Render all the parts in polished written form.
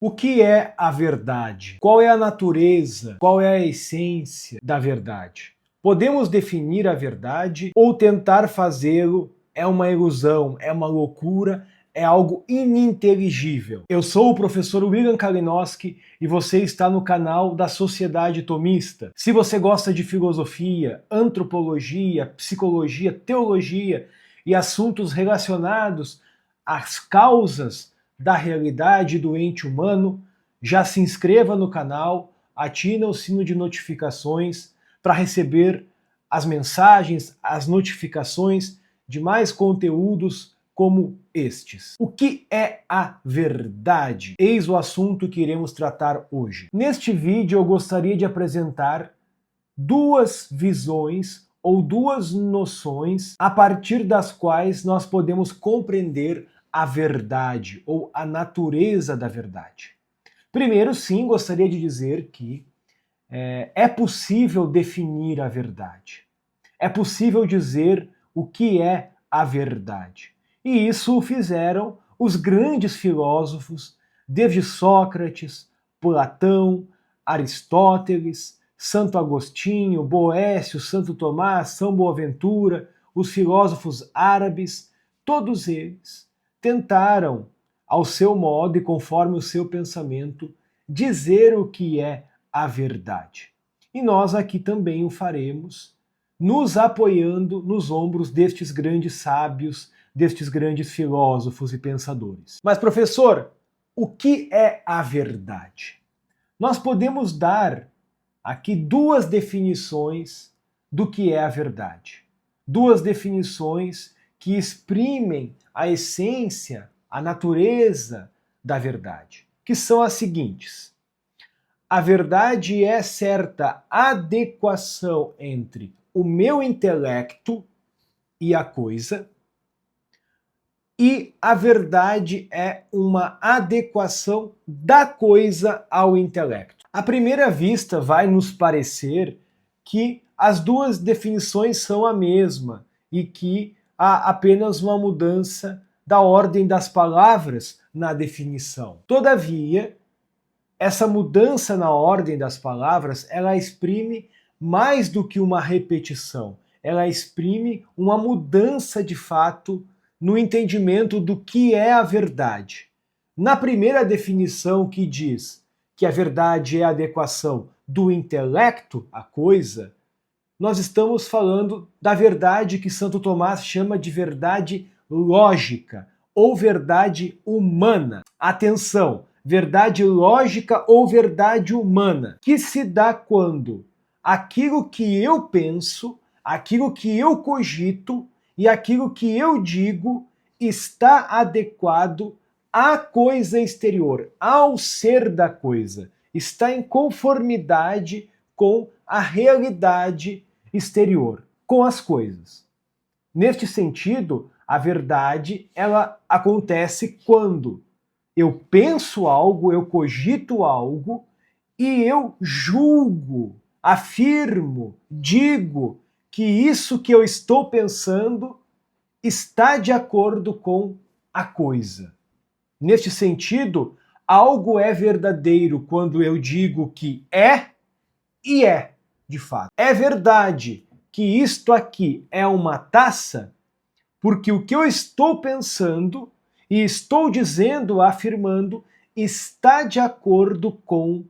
O que é a verdade? Qual é a natureza? Qual é a essência da verdade? Podemos definir a verdade ou tentar fazê-lo é uma ilusão, é uma loucura, é algo ininteligível. Eu sou o professor William Kalinowski e você está no canal da Sociedade Thomista. Se você gosta de filosofia, antropologia, psicologia, teologia e assuntos relacionados às causas da realidade do ente humano, já se inscreva no canal, ative o sino de notificações para receber as mensagens, as notificações de mais conteúdos como estes. O que é a verdade? Eis o assunto que iremos tratar hoje. Neste vídeo eu gostaria de apresentar duas visões ou duas noções a partir das quais nós podemos compreender a verdade ou a natureza da verdade. Primeiro, sim, gostaria de dizer que é possível definir a verdade. É possível dizer o que é a verdade. E isso o fizeram os grandes filósofos, desde Sócrates, Platão, Aristóteles, Santo Agostinho, Boécio, Santo Tomás, São Boaventura, os filósofos árabes, todos eles tentaram, ao seu modo e conforme o seu pensamento, dizer o que é a verdade. E nós aqui também o faremos, nos apoiando nos ombros destes grandes sábios, destes grandes filósofos e pensadores. Mas, professor, o que é a verdade? Nós podemos dar aqui duas definições do que é a verdade. Duas definições que exprimem a essência, a natureza da verdade, que são as seguintes. A verdade é certa adequação entre o meu intelecto e a coisa, e a verdade é uma adequação da coisa ao intelecto. À primeira vista vai nos parecer que as duas definições são a mesma e que há apenas uma mudança da ordem das palavras na definição. Todavia, essa mudança na ordem das palavras, ela exprime mais do que uma repetição. Ela exprime uma mudança de fato no entendimento do que é a verdade. Na primeira definição que diz que a verdade é a adequação do intelecto à coisa, nós estamos falando da verdade que Santo Tomás chama de verdade lógica ou verdade humana. Atenção! Verdade lógica ou verdade humana, que se dá quando aquilo que eu penso, aquilo que eu cogito e aquilo que eu digo está adequado à coisa exterior, ao ser da coisa, está em conformidade com a realidade exterior, com as coisas. Neste sentido, a verdade ela acontece quando eu penso algo, eu cogito algo e eu julgo, afirmo, digo que isso que eu estou pensando está de acordo com a coisa. Neste sentido, algo é verdadeiro quando eu digo que é e é, de fato. É verdade que isto aqui é uma taça, porque o que eu estou pensando e estou dizendo, afirmando, está de acordo com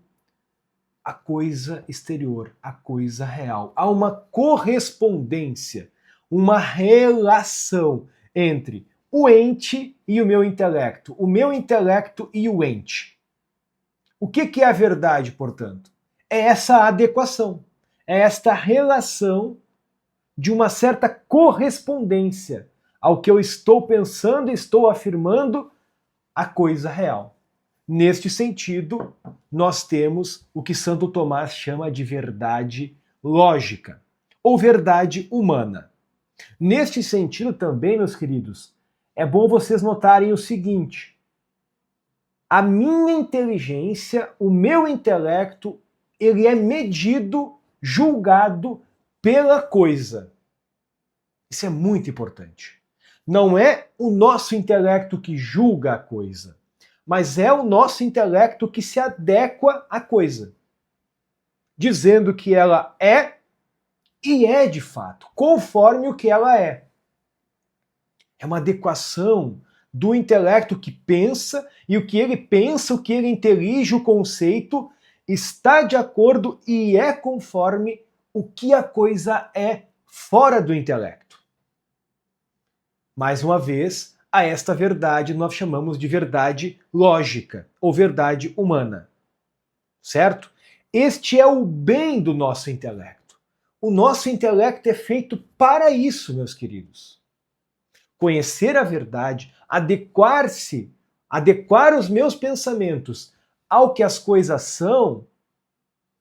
a coisa exterior, a coisa real. Há uma correspondência, uma relação entre o ente e o meu intelecto e o ente. O que é a verdade, portanto? É essa adequação, é esta relação de uma certa correspondência ao que eu estou pensando e estou afirmando a coisa real. Neste sentido, nós temos o que Santo Tomás chama de verdade lógica, ou verdade humana. Neste sentido também, meus queridos, é bom vocês notarem o seguinte: a minha inteligência, o meu intelecto, ele é medido, julgado pela coisa. Isso é muito importante. Não é o nosso intelecto que julga a coisa, mas é o nosso intelecto que se adequa à coisa, dizendo que ela é e é de fato, conforme o que ela é. É uma adequação do intelecto que pensa, e o que ele pensa, o que ele intelige, o conceito, está de acordo e é conforme o que a coisa é fora do intelecto. Mais uma vez, a esta verdade nós chamamos de verdade lógica ou verdade humana. Certo? Este é o bem do nosso intelecto. O nosso intelecto é feito para isso, meus queridos. Conhecer a verdade, adequar os meus pensamentos ao que as coisas são,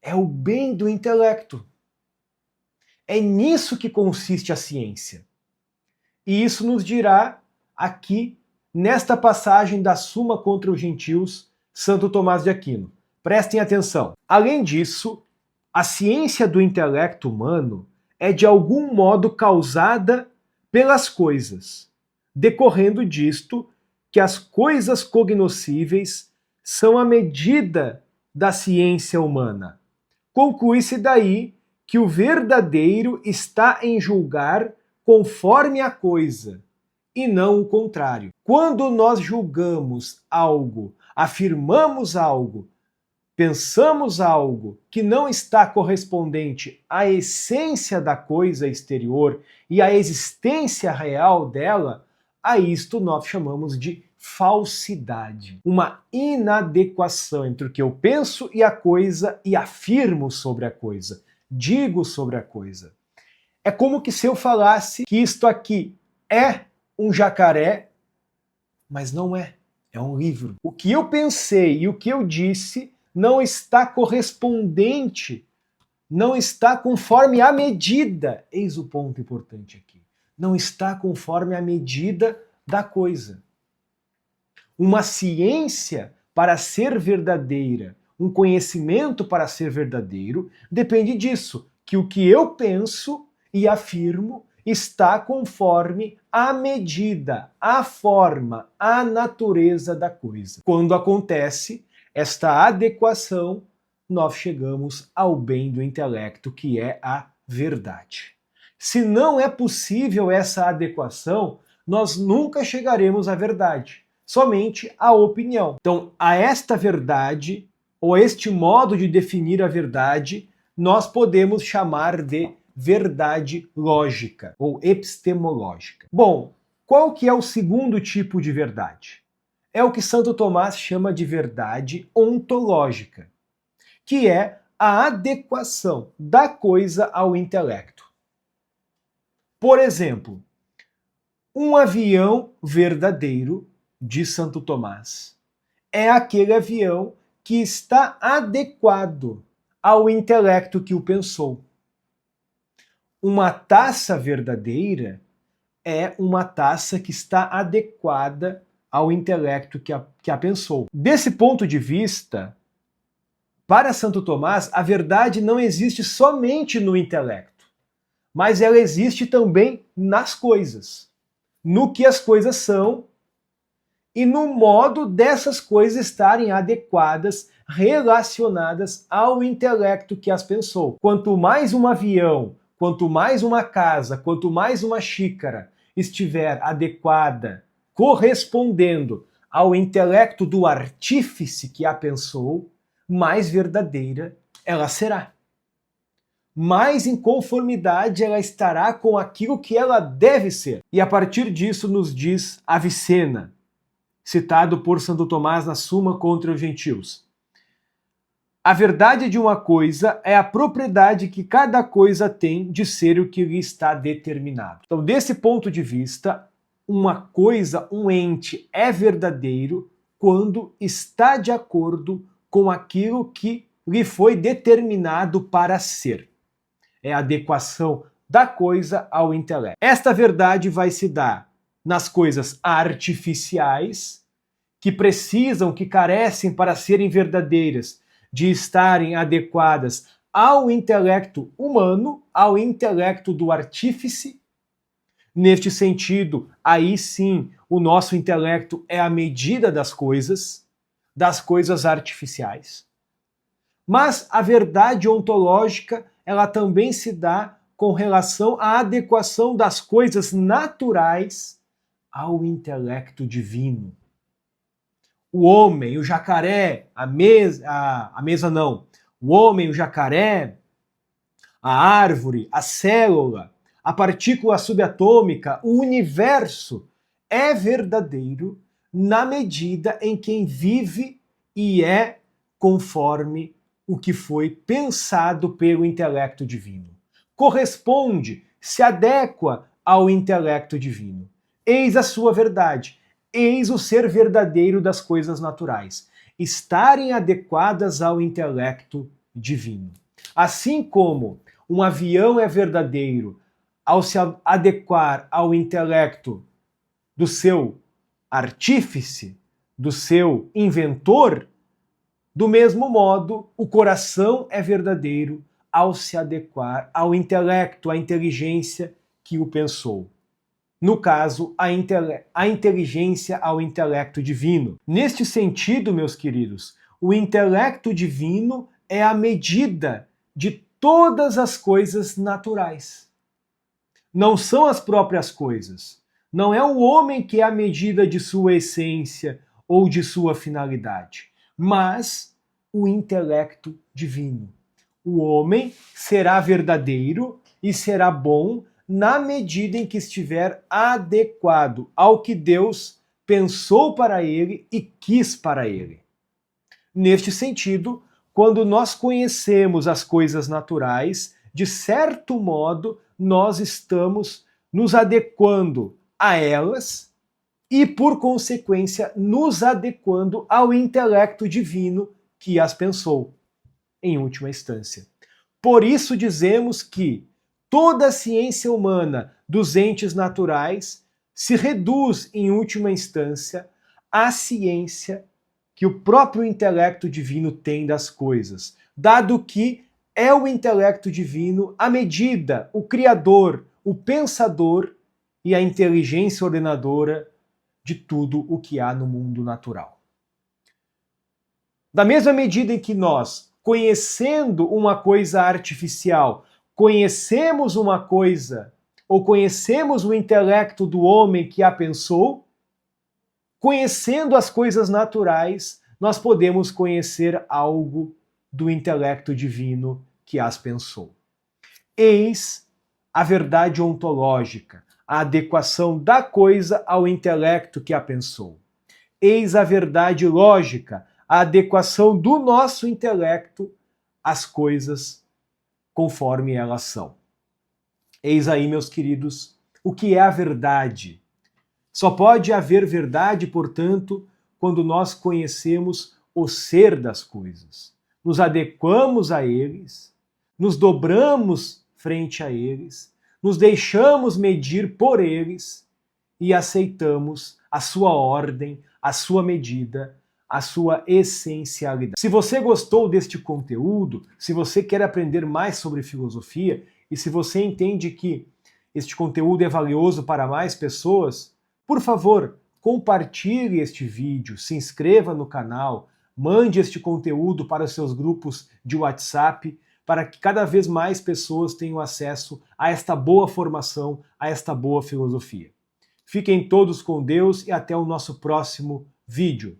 é o bem do intelecto. É nisso que consiste a ciência. E isso nos dirá aqui, nesta passagem da Suma contra os Gentios, Santo Tomás de Aquino. Prestem atenção. Além disso, a ciência do intelecto humano é de algum modo causada pelas coisas, decorrendo disto que as coisas cognoscíveis são a medida da ciência humana. Conclui-se daí que o verdadeiro está em julgar conforme a coisa, e não o contrário. Quando nós julgamos algo, afirmamos algo, pensamos algo que não está correspondente à essência da coisa exterior e à existência real dela, a isto nós chamamos de falsidade. Uma inadequação entre o que eu penso e a coisa e afirmo sobre a coisa, digo sobre a coisa. É como que se eu falasse que isto aqui é um jacaré, mas não é. É um livro. O que eu pensei e o que eu disse não está correspondente, não está conforme a medida. Eis o ponto importante aqui. Não está conforme a medida da coisa. Uma ciência, para ser verdadeira, um conhecimento para ser verdadeiro, depende disso, que o que eu penso e afirmo está conforme a medida, a forma, a natureza da coisa. Quando acontece esta adequação, nós chegamos ao bem do intelecto, que é a verdade. Se não é possível essa adequação, nós nunca chegaremos à verdade, somente à opinião. Então, a esta verdade, ou este modo de definir a verdade, nós podemos chamar de verdade lógica ou epistemológica. Bom, qual que é o segundo tipo de verdade? É o que Santo Tomás chama de verdade ontológica, que é a adequação da coisa ao intelecto. Por exemplo, um avião verdadeiro, diz Santo Tomás, é aquele avião que está adequado ao intelecto que o pensou. Uma taça verdadeira é uma taça que está adequada ao intelecto que a pensou. Desse ponto de vista, para Santo Tomás, a verdade não existe somente no intelecto, mas ela existe também nas coisas, no que as coisas são e no modo dessas coisas estarem adequadas, relacionadas ao intelecto que as pensou. Quanto mais um avião, quanto mais uma casa, quanto mais uma xícara estiver adequada, correspondendo ao intelecto do artífice que a pensou, mais verdadeira ela será. Mais em conformidade ela estará com aquilo que ela deve ser. E a partir disso nos diz Avicena, citado por Santo Tomás na Suma contra os Gentios. A verdade de uma coisa é a propriedade que cada coisa tem de ser o que lhe está determinado. Então, desse ponto de vista, uma coisa, um ente, é verdadeiro quando está de acordo com aquilo que lhe foi determinado para ser. É a adequação da coisa ao intelecto. Esta verdade vai se dar nas coisas artificiais, que precisam, que carecem para serem verdadeiras, de estarem adequadas ao intelecto humano, ao intelecto do artífice. Neste sentido, aí sim, o nosso intelecto é a medida das coisas, das coisas artificiais. Mas a verdade ontológica, ela também se dá com relação à adequação das coisas naturais ao intelecto divino. O homem, o jacaré, a mesa não. O homem, o jacaré, a árvore, a célula, a partícula subatômica, o universo é verdadeiro na medida em que vive e é conforme o que foi pensado pelo intelecto divino. Corresponde, se adequa ao intelecto divino. Eis a sua verdade, eis o ser verdadeiro das coisas naturais, estarem adequadas ao intelecto divino. Assim como um avião é verdadeiro ao se adequar ao intelecto do seu artífice, do seu inventor, do mesmo modo, o coração é verdadeiro ao se adequar ao intelecto, à inteligência que o pensou. No caso, a inteligência ao intelecto divino. Neste sentido, meus queridos, o intelecto divino é a medida de todas as coisas naturais. Não são as próprias coisas. Não é o homem que é a medida de sua essência ou de sua finalidade, mas o intelecto divino. O homem será verdadeiro e será bom na medida em que estiver adequado ao que Deus pensou para ele e quis para ele. Neste sentido, quando nós conhecemos as coisas naturais, de certo modo, nós estamos nos adequando a elas e, por consequência, nos adequando ao intelecto divino que as pensou, em última instância. Por isso dizemos que toda a ciência humana dos entes naturais se reduz, em última instância, à ciência que o próprio intelecto divino tem das coisas, dado que é o intelecto divino a medida, o criador, o pensador e a inteligência ordenadora de tudo o que há no mundo natural. Da mesma medida em que nós, conhecendo uma coisa artificial, conhecemos uma coisa, ou conhecemos o intelecto do homem que a pensou, conhecendo as coisas naturais, nós podemos conhecer algo do intelecto divino que as pensou. Eis a verdade ontológica, a adequação da coisa ao intelecto que a pensou. Eis a verdade lógica, a adequação do nosso intelecto às coisas conforme elas são. Eis aí, meus queridos, o que é a verdade. Só pode haver verdade, portanto, quando nós conhecemos o ser das coisas. Nos adequamos a eles, nos dobramos frente a eles, nos deixamos medir por eles e aceitamos a sua ordem, a sua medida, a sua essencialidade. Se você gostou deste conteúdo, se você quer aprender mais sobre filosofia e se você entende que este conteúdo é valioso para mais pessoas, por favor, compartilhe este vídeo, se inscreva no canal, mande este conteúdo para os seus grupos de WhatsApp, para que cada vez mais pessoas tenham acesso a esta boa formação, a esta boa filosofia. Fiquem todos com Deus e até o nosso próximo vídeo.